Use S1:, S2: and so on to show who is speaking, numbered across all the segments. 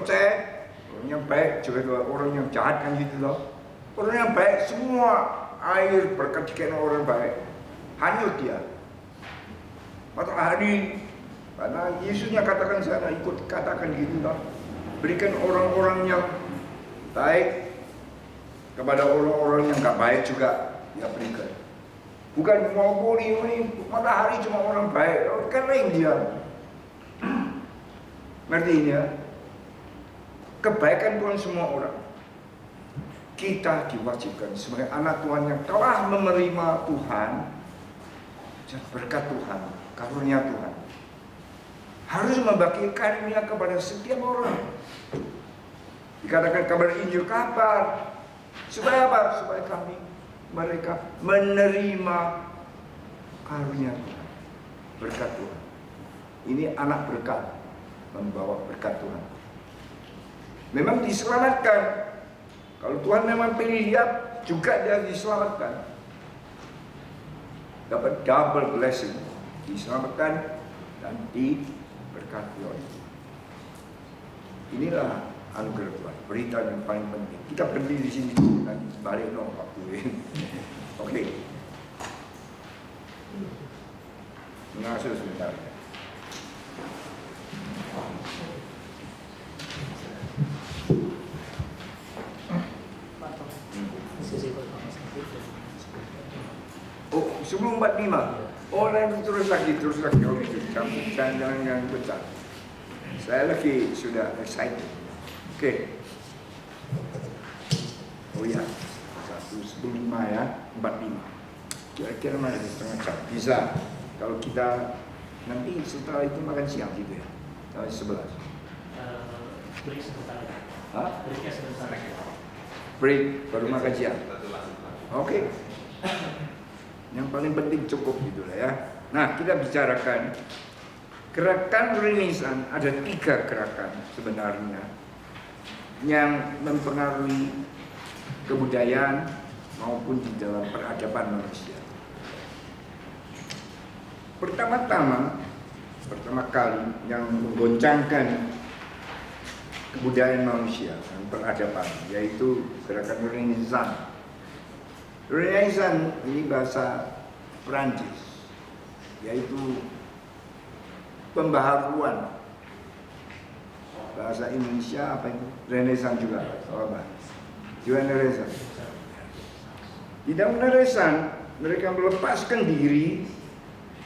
S1: percaya orang yang baik juga orang yang jahat kan gitu loh. Orang yang baik semua air berkat orang baik hanyut dia. Matahari, karena Yesusnya katakan sana ikut katakan gitu loh. Berikan orang-orang yang baik kepada orang-orang yang gak baik juga dia berikan. Bukan mau boleh ini matahari cuma orang baik, kering dia. Ngerti ini ya? Kebaikan Tuhan semua orang. Kita diwajibkan sebagai anak Tuhan yang telah menerima Tuhan, berkat Tuhan, karunia Tuhan, harus membagi karunia kepada setiap orang. Dikatakan kabar Injil kabar supaya apa? Supaya mereka menerima karunia Tuhan, berkat Tuhan. Ini anak berkat, membawa berkat Tuhan. Memang diselamatkan. Kalau Tuhan memang pilih dia, juga dia diselamatkan. Dapat double blessing, diselamatkan dan diberkati oleh Tuhan. Inilah anugerah Tuhan, berita yang paling penting. Kita berdiri di sini dan balik waktu ini. Oke. Mengasuh sebentar. Oh, sebelum 45. Oh, nanti terus lagi. Oh, gitu. Jangan pecah. Saya lagi sudah excited. Oke. Oh ya, 1:15 ya, 45. Kira-kira mana setengah jam? Bisa. Kalau kita nanti setelah itu makan siang gitu ya. Jam 11.
S2: Break sebentar.
S1: Hah?
S2: Breaknya sebentar.
S1: Break baru makan siang. Oke. Yang paling penting cukup gitu lah ya. Nah, kita bicarakan gerakan Renaissance. Ada 3 gerakan sebenarnya yang mempengaruhi kebudayaan maupun di dalam peradaban manusia. Pertama kali yang menggoncangkan kebudayaan manusia dan peradaban yaitu gerakan Renaissance. Renaissance ini bahasa Perancis, yaitu pembaharuan. Bahasa Indonesia apa itu? Renaissance juga. Apa? Juga Renaissance. Di dalam Renaissance mereka melepaskan diri,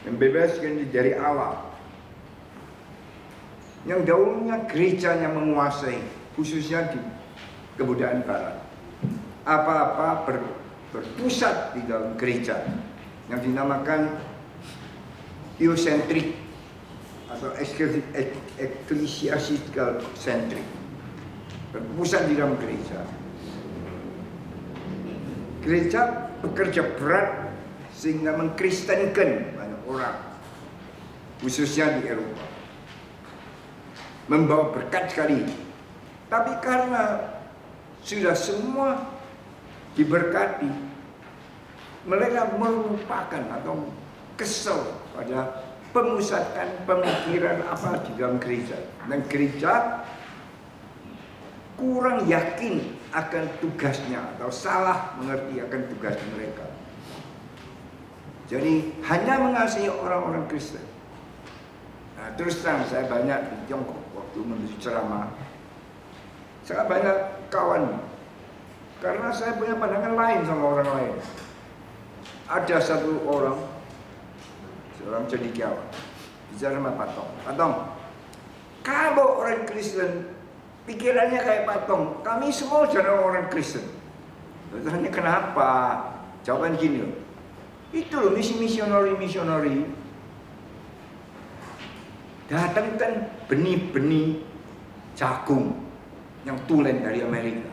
S1: membebaskan diri dari alam. Yang dahulunya gereja yang menguasai, khususnya di kebudayaan Barat. Apa-apa berpusat di dalam gereja yang dinamakan theocentrik atau ecclesiastical centric, berpusat di dalam gereja. Gereja bekerja berat sehingga mengkristenkan banyak orang, khususnya di Eropa, membawa berkat sekali. Tapi karena sudah semua diberkati, mereka melupakan atau kesel pada pemusatan pemikiran apa di dalam gereja, dan gereja kurang yakin akan tugasnya atau salah mengerti akan tugas mereka. Jadi hanya mengasihi orang-orang Kristen. Nah, terus terang saya banyak di Tiongkok waktu menuju ceramah, saya banyak kawan. Karena saya punya pandangan lain sama orang lain. Ada satu orang, seorang cendekiawan, bicara sama Pak Tong. Pak Tong, kalau orang Kristen pikirannya kayak Pak Tong, kami semua jangan orang Kristen. Tanya kenapa? Jawaban gini loh. Itu loh misionari datangkan benih-benih jagung yang tulen dari Amerika.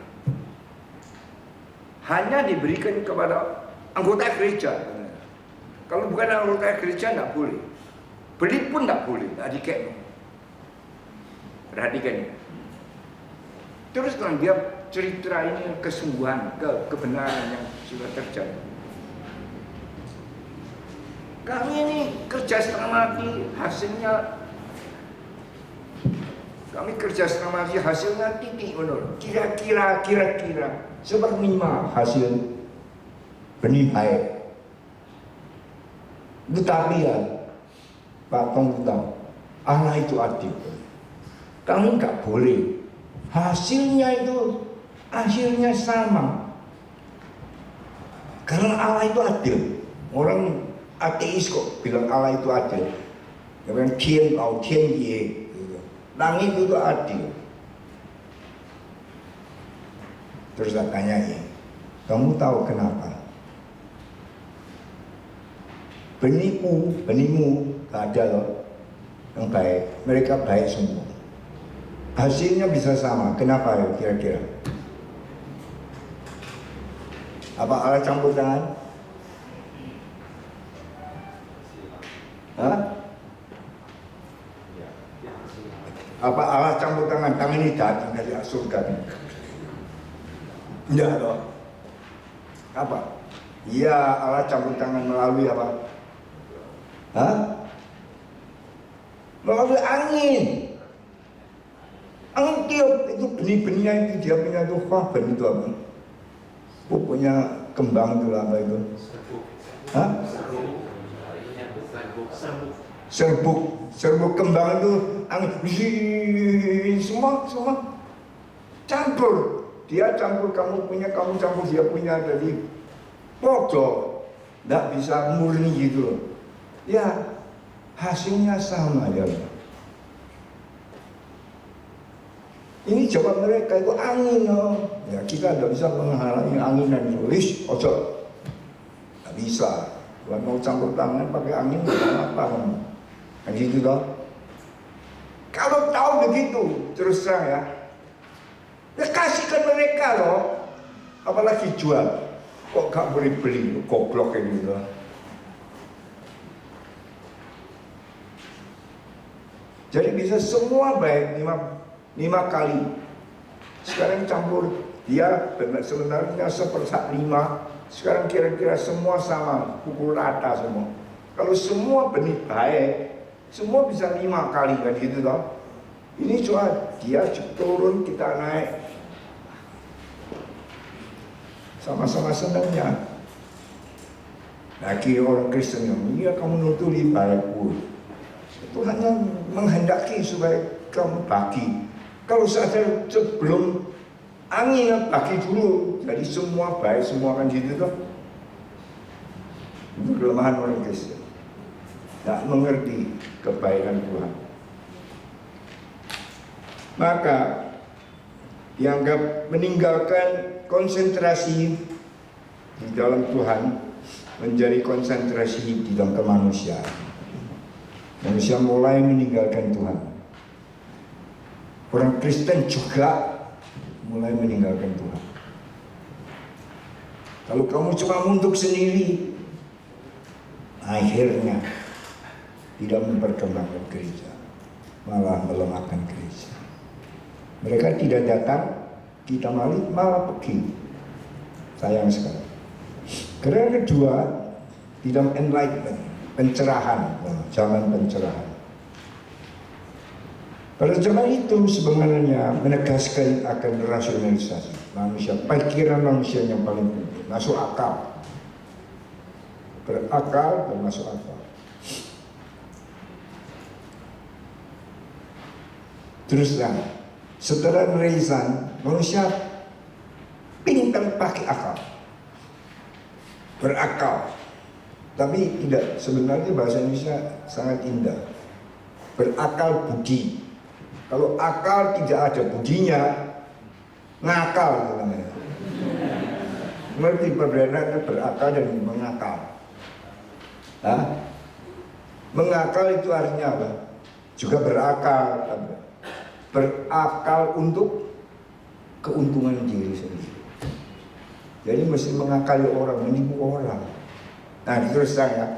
S1: Hanya diberikan kepada anggota gereja. Kalau bukan anggota gereja tidak boleh. Beli pun tidak boleh, tidak dikek. Perhatikan. Terus kalau dia cerita ini kesungguhan, kebenaran yang sudah terjadi. Kami ini kerja setengah mati, hasilnya Kami kerja selama hasilnya titik menurut. Kira-kira seperlima hasil benih baik. Tetapi ya, Pak Tong tahu, Allah itu adil. Kami nggak boleh. Hasilnya itu akhirnya sama. Karena Allah itu adil. Orang ateis kok bilang Allah itu adil. Yang Tian Lao Tian Ye, langit itu adil. Terus saya tanya, kamu tahu kenapa? Benihmu gak ada loh yang baik. Mereka baik semua. Hasilnya bisa sama. Kenapa ya kira-kira? Apa Allah campur tangan? Hah? Apa Allah campur tangan? Tangan ini datang dari surga. Tidak loh. Apa? Iya, Allah campur tangan melalui apa? Hah? Melalui angin. Angin tiup, itu benih-benihnya itu dia punya tuh, wah benih itu apa? Pokoknya kembang itu apa itu? Hah? Serbuk kembang itu angin, semua campur. Dia campur kamu punya, kamu campur dia punya, jadi pokok, tidak bisa murni gitu loh. Ya, hasilnya sama ya. Ini jawab mereka itu angin loh. Ya kita tidak bisa menghalangi anginan itu. Ojo, tidak bisa. Kalau mau campur tangan pakai angin, apa? Kan gitu toh. Kalau tahu begitu, terus terang ya, kasihkan mereka loh. Apalagi jual. Kok gak boleh beli? Goblok kayak gitu. Jadi bisa semua baik 5 kali. Sekarang campur dia sebenarnya 1/5. Sekarang kira-kira semua sama, pukul rata semua. Kalau semua benih baik, semua bisa 5 kali kan gitu toh. Ini cuma dia turun, kita naik. Sama-sama senangnya. Lagi orang Kristen yang iya kamu nuturi baikku. Itu hanya menghendaki supaya kamu bagi. Kalau saja sebelum angin bagi dulu, jadi semua baik, semua kan gitu toh. Itu kelemahan orang Kristen. Tidak mengerti kebaikan Tuhan. Maka dianggap meninggalkan konsentrasi di dalam Tuhan menjadi konsentrasi di dalam kemanusiaan. Manusia mulai meninggalkan Tuhan. Orang Kristen juga mulai meninggalkan Tuhan. Kalau kamu cuma untuk sendiri, akhirnya tidak memperkembangkan gereja, malah melemahkan gereja. Mereka tidak datang, kita malah pergi. Sayang sekali. Karena kedua, di dalam enlightenment, pencerahan, zaman pencerahan. Pada zaman itu sebenarnya menegaskan akan rasionalisasi manusia, pikiran manusia yang paling penting, masuk akal, berakal dan masuk akal. Terus setelah Renaissance, manusia pintar pakai akal, berakal, tapi tidak, sebenarnya bahasa Indonesia sangat indah, berakal budi. Kalau akal tidak ada budinya, ngakal namanya. Mengerti perbedaan berakal dan mengakal? Hah? Mengakal itu artinya apa? Juga berakal. Berakal untuk keuntungan diri sendiri. Jadi mesti mengakali orang, menipu orang. Nah, terus saya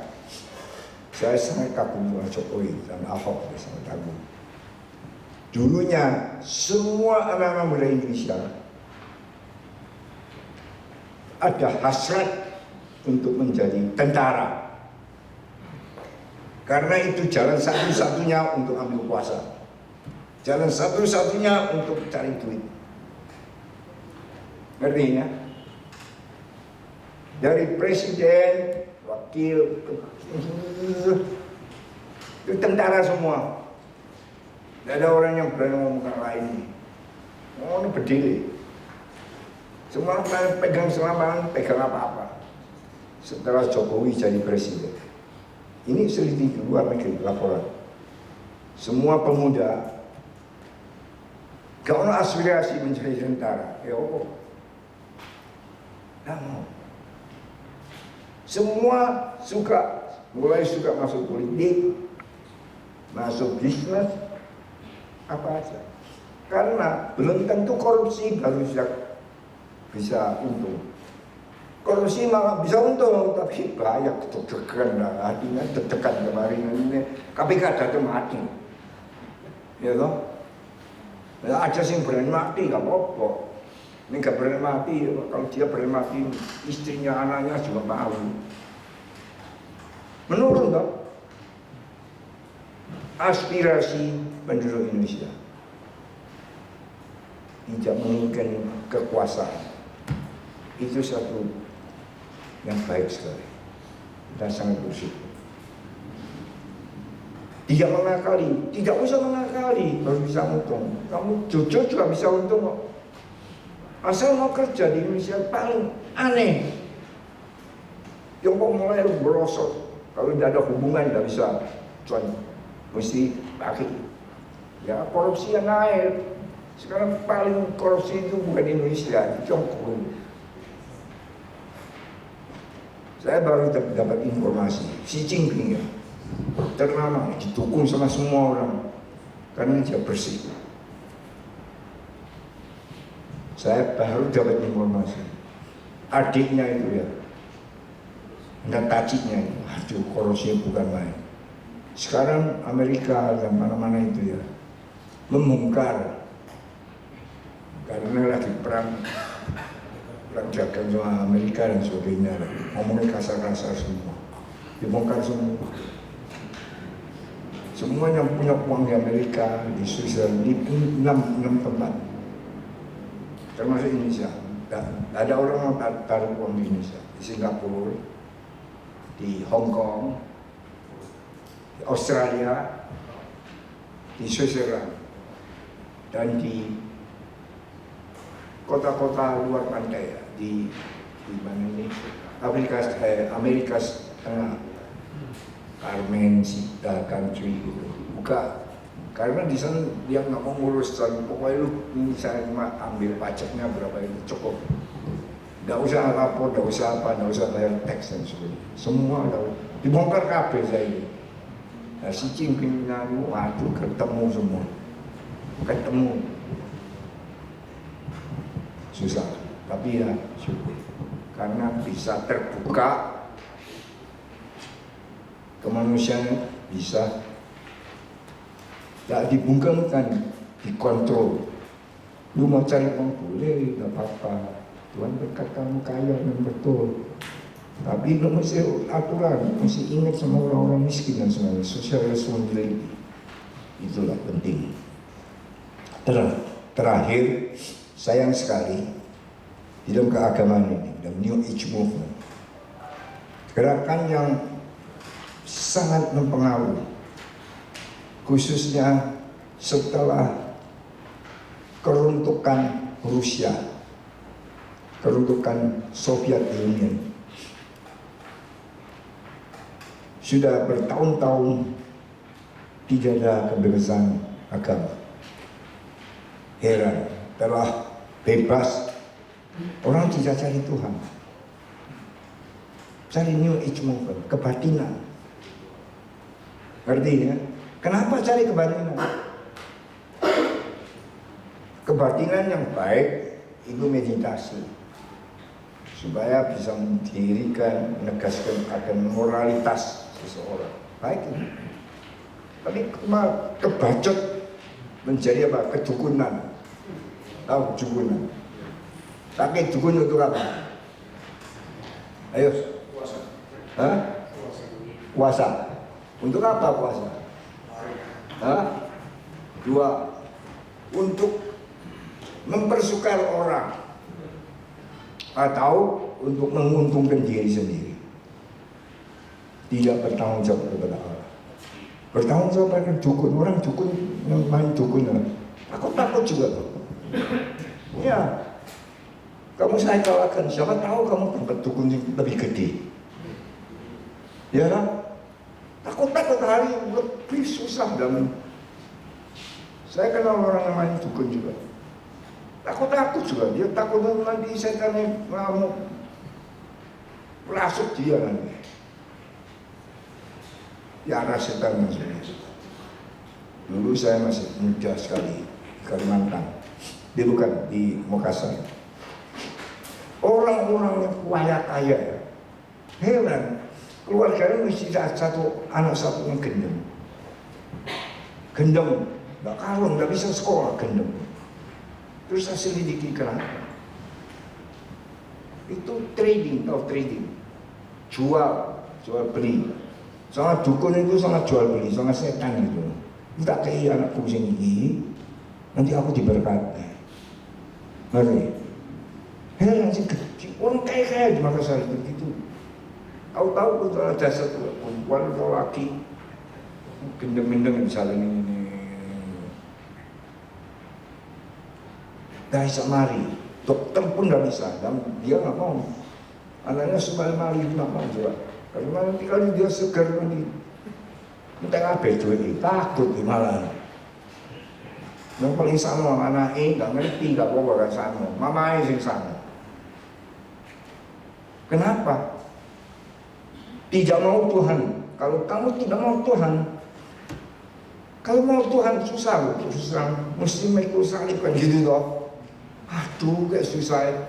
S1: sangat kagum dengan Jokowi dan Ahok, sangat kagum. Dulunya semua anak-anak muda Indonesia ada hasrat untuk menjadi tentara. Karena itu jalan satu-satunya untuk ambil kuasa. Jalan satu-satunya untuk cari duit. Ngerti ya? Dari presiden, wakil, itu tentara semua. Tidak ada orang yang berani ngomong lain. Oh, ini berdiri. Semua pegang selamatan, pegang apa-apa. Setelah Jokowi jadi presiden. Ini selidiki luar negeri laporan. Semua pemuda gak ada aspirasi menjadi tentara. Ya Allah. Tidak mau. Semua mulai suka masuk politik, masuk bisnis, apa aja. Karena belum tentu korupsi baru bisa untung. Korupsi malah bisa untung, tapi bahaya deg-degan lah, hatinya deg-degan kemarin ini. KPK datang mati, ya toh. Ada sih berani mati, gak apa-apa. Ini gak berani mati, kalau dia berani mati, istrinya, anaknya juga mau. Menurun toh. Aspirasi penduduk Indonesia tidak menginginkan kekuasaan. Itu satu yang baik sekali. Dan sangat bersyukur. Tidak mengakali, tidak usah mengakali, baru bisa untung. Kamu jujur juga bisa untung kok. Asal mau kerja di Indonesia paling aneh. Yang kok mulai berosot. Kalau tidak ada hubungan tidak bisa cuan. Mesti pakai. Ya korupsi yang naik. Sekarang paling korupsi itu bukan di Indonesia, di Tiongkok. Saya baru dapat informasi, Xi Jinping ya, ternama, didukung sama semua orang karena dia bersih. Saya baru dapat informasi, adiknya itu ya, dan tajiknya itu, aduh korupsi bukan main. Sekarang Amerika dan mana-mana itu ya, membongkar karena lagi perang dagang sama Amerika dan sebagainya, ngomongnya kasar-kasar semua, dibongkar semua. Semua yang punya uang di Amerika, di Switzerland, di 6 tempat, termasuk Indonesia. Dan ada orang yang taruh uang di Indonesia, di Singapura, di Hong Kong, di Australia, di Switzerland, dan di kota-kota luar pantai ya, di mana ini Amerika Tengah, Carmen, Sita, Country gitu. Buka, karena di sana dia nggak mau ngurus, pokoknya lu misalnya ambil pajaknya berapa itu cukup. Nggak usah lapor, nggak usah apa, nggak usah bayar tax dan sebagainya. Semua dibongkar kabel saya ini. Nah, Xi Jinping waduh ketemu semua, ketemu. Susah, tapi ya syukur karena bisa terbuka kemanusiaan, bisa tidak dibungkamkan, dikontrol. Lu mau cari uang boleh, nggak apa-apa. Tuhan berkat kamu kaya dan betul. Tapi lu mesti aturan, mesti ingat sama orang-orang miskin dan semuanya. Social responsibility itulah penting. Terakhir. Sayang sekali di dalam keagamaan ini, dalam New Age Movement, gerakan yang sangat mempengaruhi, khususnya setelah keruntukan Rusia, keruntukan Soviet Union, sudah bertahun-tahun tidak ada kebebasan agama. Heran, telah bebas, orang tidak cari Tuhan, cari New Age Movement, kebatinan. Ngerti ya? Kenapa cari kebatinan? Kebatinan yang baik itu meditasi, supaya bisa mendirikan, menegaskan akan moralitas seseorang. Baik ini. Tapi kebacot menjadi apa? Kedukunan. Tahu dukunan? Tapi dukun untuk apa? Ayo. Puasa. Hah? Puasa. Untuk apa puasa? Hah? 2 untuk mempersukar orang atau untuk menguntungkan diri sendiri. Tidak bertanggung jawab kepada Allah. Bertanggung jawab pada dukun. Orang dukun yang main dukun, aku takut juga loh. Ya, kamu saya kalahkan, siapa tahu kamu dapat dukun yang lebih gede. Ya kan? Takut hari lebih susah dan saya kenal orang yang main dukun juga. Takut juga, dia takut nanti setan mau rasuk dia nanti. Ya arah setan maksudnya. Dulu saya masih muda sekali di Kalimantan, bukan di Makassar. Orang-orang yang kaya ya, heran. Keluarganya mesti satu anak satu yang gendeng, nggak karung, nggak bisa sekolah, gendeng. Terus saya selidiki kenapa? Itu trading, tahu trading, jual beli. Soalnya dukun itu sangat jual beli, sangat setan gitu. Tak kayak anakku sini, nanti aku diberkati. Ngerti? Heran sih, orang kaya di Makassar itu gitu. Tahu itu ada satu perempuan atau laki gendeng-gendeng misalnya ini nggak bisa mari, dokter pun nggak bisa, dan dia nggak mau anaknya supaya mari nggak mau juga karena nanti kalau dia segar nanti minta ngapain duit, takut malah. Yang paling sama anaknya nggak ngerti, nggak apa-apa kan sama, mamanya sing sama. Kenapa? Tidak mau Tuhan. Kalau kamu tidak mau Tuhan, kalau mau Tuhan susah, mesti mereka salibkan gitu toh. Aduh, kayak susah.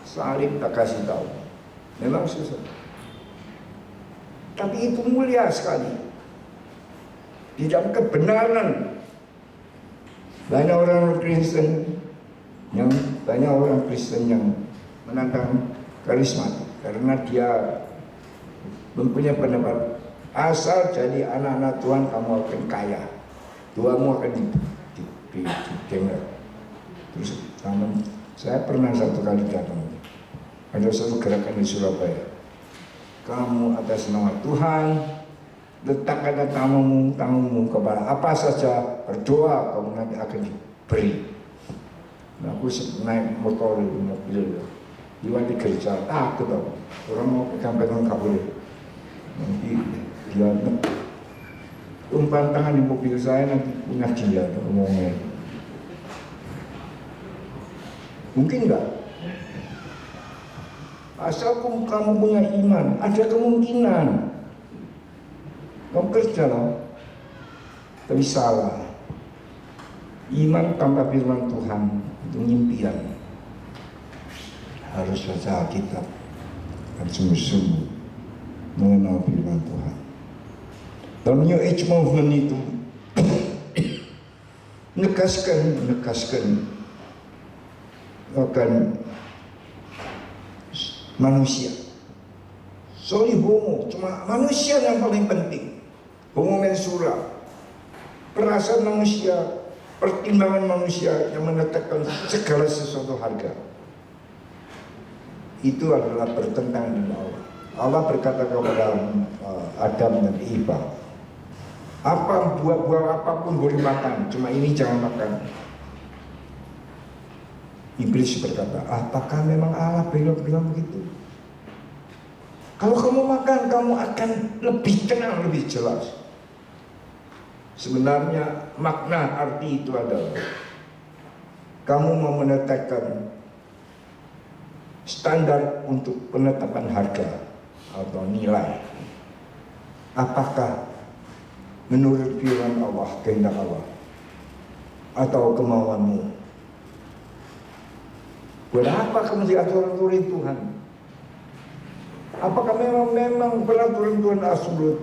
S1: Salib tak kasih tahu, memang susah. Tapi itu mulia sekali. Di dalam kebenaran, banyak orang Kristen yang menantang karismatik. Karena dia mempunyai pendapat asal jadi anak-anak Tuhan kamu akan kaya, Tuhanmu akan didengar. Terus saya pernah satu kali datang, ada satu gerakan di Surabaya. Kamu atas nama Tuhan letakkan tanganmu kepada apa saja, berdoa kamu nanti akan diberi. Nah, aku naik motor di mobil. Iwan di gereja, takut tau. Orang mau pegang-pegang gak boleh. Nanti dia umpan tangan di mobil saya, nanti punya dia ngomongnya. Mungkin enggak? Asal kamu punya iman, ada kemungkinan. Kamu kerja lah, tapi salah. Iman tanpa firman Tuhan itu impian. Harus baca Alkitab dan sungguh-sungguh mengenal firman Tuhan. Dalam New Age Movement itu menegaskan akan manusia. Sorry homo, cuma manusia yang paling penting. Homo mensura, perasaan manusia, pertimbangan manusia yang menetapkan segala sesuatu harga. Itu adalah bertentangan dengan Allah. Allah berkata kepada Adam dan Eva, apa buah-buah apapun boleh makan, cuma ini jangan makan. Iblis berkata, apakah memang Allah bilang begitu? Kalau kamu makan, kamu akan lebih tenang, lebih jelas. Sebenarnya makna arti itu adalah kamu mau menetapkan standar untuk penetapan harga atau nilai. Apakah menurut firman Allah, kehendak Allah, atau kemauanmu? Buat apa kamu diatur-aturin Tuhan? Apakah memang peraturan Tuhan absolut?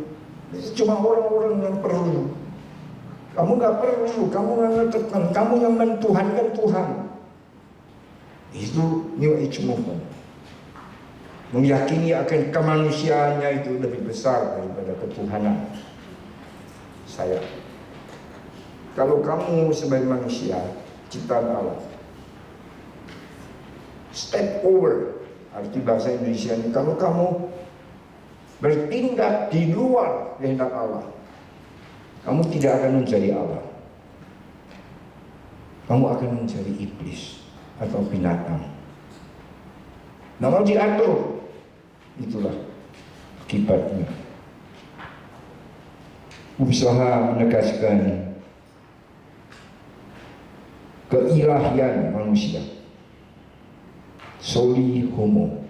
S1: Cuma orang-orang yang perlu. Kamu nggak perlu, kamu nggak menetapkan, kamu yang mentuhankan Tuhan. Itu New Age Movement. Meyakini akan kemanusiaannya itu lebih besar daripada ketuhanan saya. Kalau kamu sebagai manusia ciptaan Allah, step over, arti bahasa Indonesia ini, kalau kamu bertindak di luar kehendak Allah, kamu tidak akan menjadi Allah. Kamu akan menjadi iblis atau binatang. Nah, mau diatur, itulah akibatnya. Usaha menegaskan keilahian manusia. Soli homo,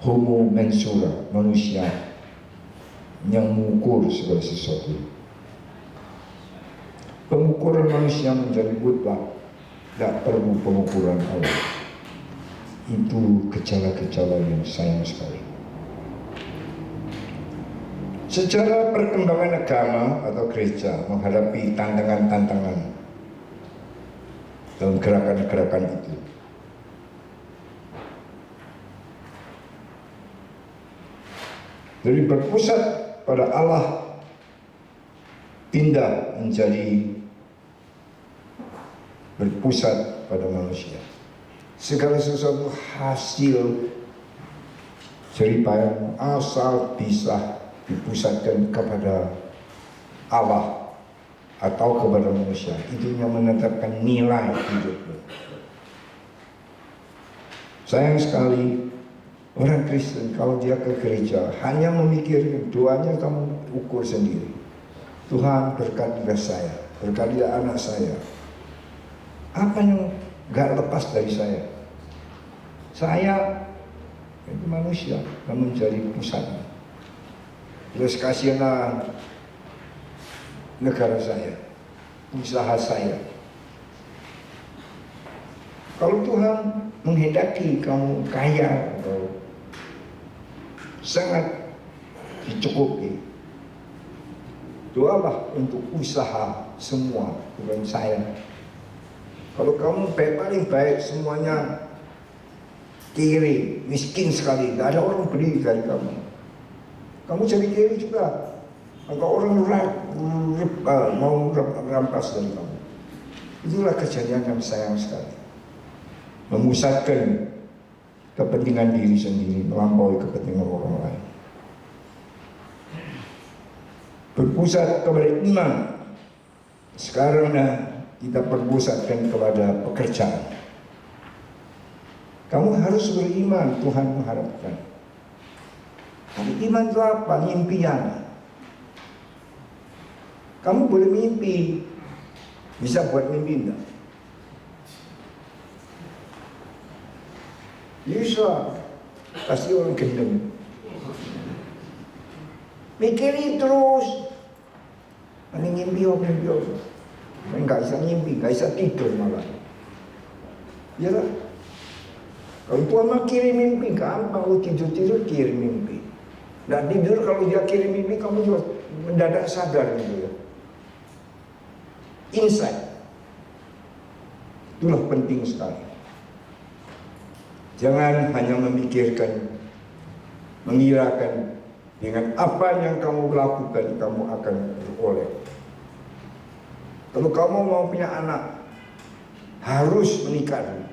S1: homo mensura, manusia yang mengukur segala sesuatu. Pengukuran manusia menjadi mutlak, tidak perlu pengukuran Allah. Itu gejala-gejala yang sayang sekali. Secara perkembangan agama atau gereja menghadapi tantangan-tantangan dalam gerakan-gerakan itu, dari berpusat pada Allah pindah menjadi berpusat pada manusia. Segala sesuatu hasil jeripaya asal bisa dipusatkan kepada Allah atau kepada manusia. Itu yang menetapkan nilai hidupmu. Sayang sekali orang Kristen kalau dia ke gereja hanya memikirkan doanya, kamu ukur sendiri. Tuhan berkatilah saya, berkatilah anak saya. Apa yang gak lepas dari saya? Saya itu manusia yang menjadi pusatnya. Terus kasihanlah negara saya, usaha saya. Kalau Tuhan menghendaki kamu kaya atau sangat dicukupi, doalah untuk usaha semua, bukan saya. Kalau kamu paling baik semuanya kiri, miskin sekali, tidak ada orang beli dari kamu. Kamu jadi kiri juga. Maka orang mau rampas dari kamu. Itulah kejadian yang sayang sekali. Memusatkan kepentingan diri sendiri melampaui kepentingan orang lain. Berpusat kepada iman. Sekarang kita berpusatkan kepada pekerjaan. Kamu harus beriman, Tuhan mengharapkan. Tapi iman itu apa? Impian. Kamu boleh mimpi. Bisa buat mimpi enggak? Bisa. Pasti orang gendeng. Mikirin terus. Ini mimpi apa? Enggak bisa mimpi, enggak bisa tidur malah. Ya lah. Kalau Tuhan mau kirim mimpi, gampang. Kalau tidur kirim mimpi. Nah tidur kalau dia kirim mimpi, kamu juga mendadak sadar gitu ya. Insight. Itulah penting sekali. Jangan hanya memikirkan, mengirakan dengan apa yang kamu lakukan, kamu akan beroleh. Kalau kamu mau punya anak, harus menikah dulu.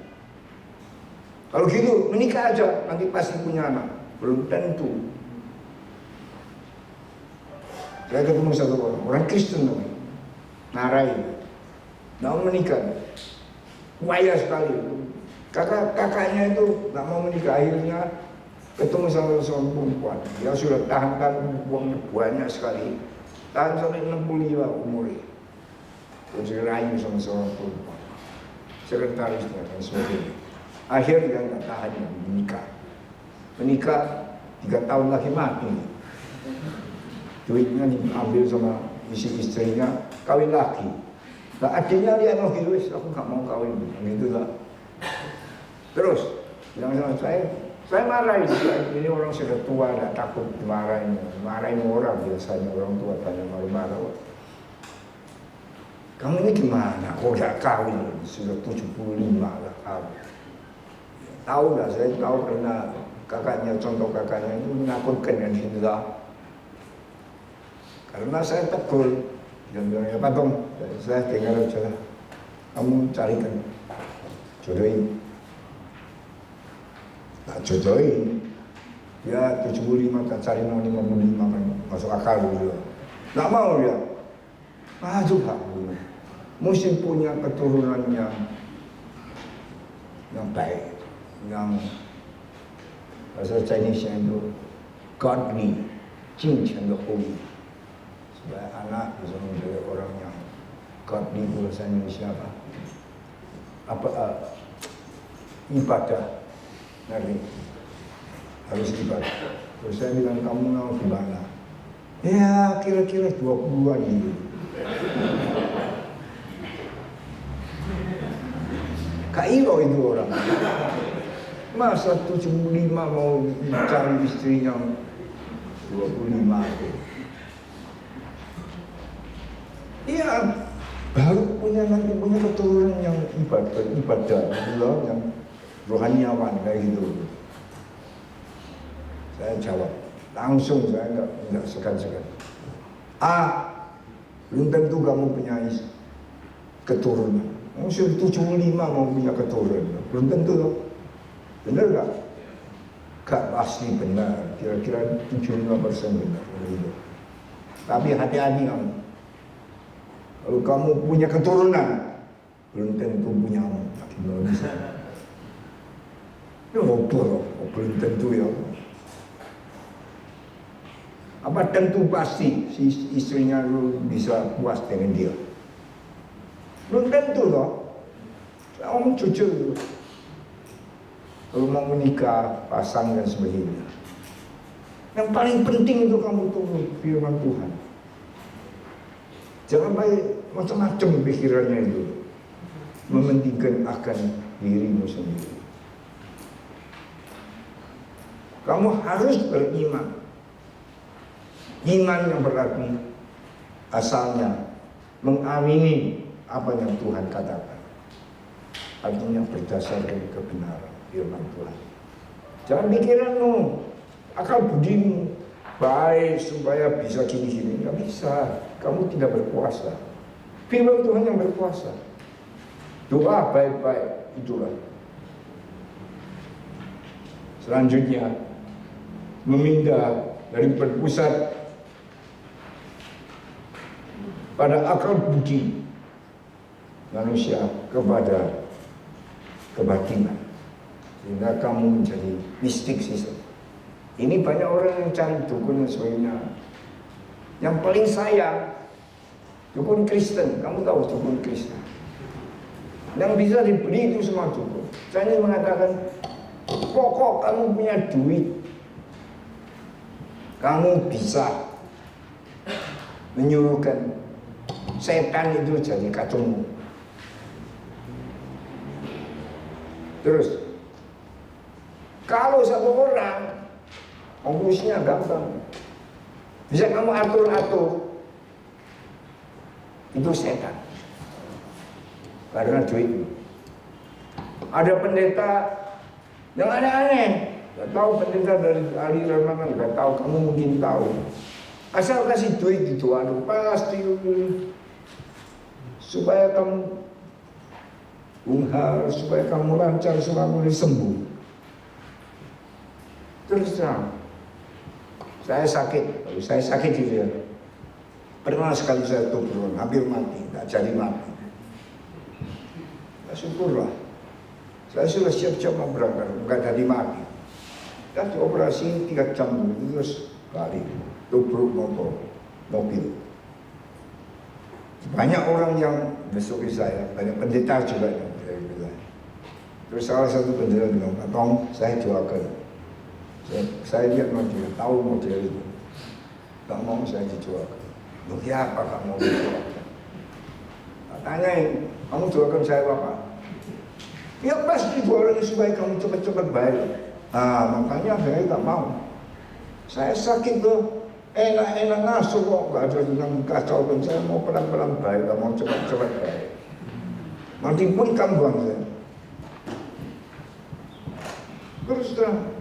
S1: Kalau gitu, menikah aja, nanti pasti punya anak. Belum tentu. Saya ketemu satu orang Kristen namanya, Narai. Nggak mau menikah. Waya sekali. Kakaknya itu nggak mau menikah, akhirnya ketemu sama seorang perempuan. Dia sudah tahan uang banyak sekali. Tahan sampai 65 umurnya. Terus dirayu sama seorang perempuan, sekretarisnya dan sebagainya. Akhirnya nggak tahan menikah 3 tahun lagi mati. Duitnya diambil sama istrinya, kawin lagi. Nah adiknya lihat lagi, aku nggak mau kawin, gitu lah. Terus bilang sama saya marahin. Ini orang sudah tua, nggak takut dimarahin. Marahin orang biasanya, orang tua tanya marah-marah. Kamu ini gimana? Kok nggak kawin? Sudah 75 lah kawin. Tahu nggak? Saya tahu karena contoh kakaknya itu menakutkan yang gitu lah. Karena saya tegur, Dia bilang, ya Pak Tom, saya dengar aja, kamu carikan, jodohin. Tak jodohin. Ya 75 tak cari 55 kan masuk akal dulu. Nggak mau dia. Maju Pak. Mesti punya keturunan yang baik, yang bahasa Chinese itu godly, 敬虔的后裔. Supaya anak bisa menjadi orang yang godly, bahasa Indonesia ibadah, nanti harus ibadah. Terus saya bilang, kamu mau gimana? Ya kira-kira 20-an gitu. Kairo itu orang. Masa 75 mau cari istri yang 25 itu. Iya, baru nanti punya keturunan yang ibadah, yang rohaniawan kayak gitu. Saya jawab, langsung saya enggak segan-segan. Belum tentu kamu punya keturunan. Usia 75 mau punya keturunan, belum tentu loh. Benar gak? Gak pasti benar, kira-kira 75% benar. Tapi hati-hati kamu. Kalau kamu punya keturunan, belum tentu punya bisa. Ya belum tentu ya. Apa tentu pasti si istrinya lu bisa puas dengan dia? Belum tentu loh. Saya ngomong jujur. Kalau mau menikah, pasang dan sebagainya. Yang paling penting itu kamu turut firman Tuhan. Jangan baik macam-macam pikirannya itu. Mementingkan akan dirimu sendiri. Kamu harus beriman. Iman yang berarti asalnya mengamini apa yang Tuhan katakan. Artinya berdasarkan kebenaran firman Tuhan. Jangan pikiranmu, akal budimu baik supaya bisa gini-gini. Nggak bisa. Kamu tidak berkuasa. Firman Tuhan yang berkuasa. Doa baik-baik, itulah. Selanjutnya, memindah dari berpusat pada akal budi manusia kepada kebatinan, sehingga kamu menjadi mysticism. Ini banyak orang yang cari dukun dan sebagainya. Yang paling sayang dukun Kristen. Kamu tahu dukun Kristen yang bisa dibeli itu semua dukun. Saya ingin mengatakan, pokok kamu punya duit, kamu bisa menyuruhkan setan itu jadi kacungmu. Terus, kalau satu orang, fokusnya gampang, bisa kamu atur-atur, itu setan. Karena duit. Ada pendeta yang aneh-aneh, gak tahu pendeta dari aliran mana, gak tahu, kamu mungkin tahu. Asal kasih duit itu, pasti supaya kamu unghar, supaya kamu lancar, supaya kamu sembuh. Terus terang, saya sakit itu ya. Pernah sekali saya tubruk, hampir mati, tak jadi mati. Ya syukurlah, saya sudah siap-siap mau berangkat, bukan jadi mati. Dan dioperasi 3 jam terus balik, tubruk mobil. Banyak orang yang besok saya, banyak pendeta juga yang saya bilang. Terus salah satu pendeta bilang, Pak Tom, saya doakan. Saya lihat model, tahu model itu. Tak mau saya dijualkan. Loh ya apa tak mau dijualkan? Tanyain, kamu doakan saya apa? Ya pasti doakan supaya kamu cepat-cepat baik. Makanya saya tak mau. Saya sakit tuh, enak-enak ngasuh kok, gak ada yang kacau pun. Saya mau pelan-pelan baik, gak mau cepat-cepat baik. Mati pun kamu buang saya. Terus terang,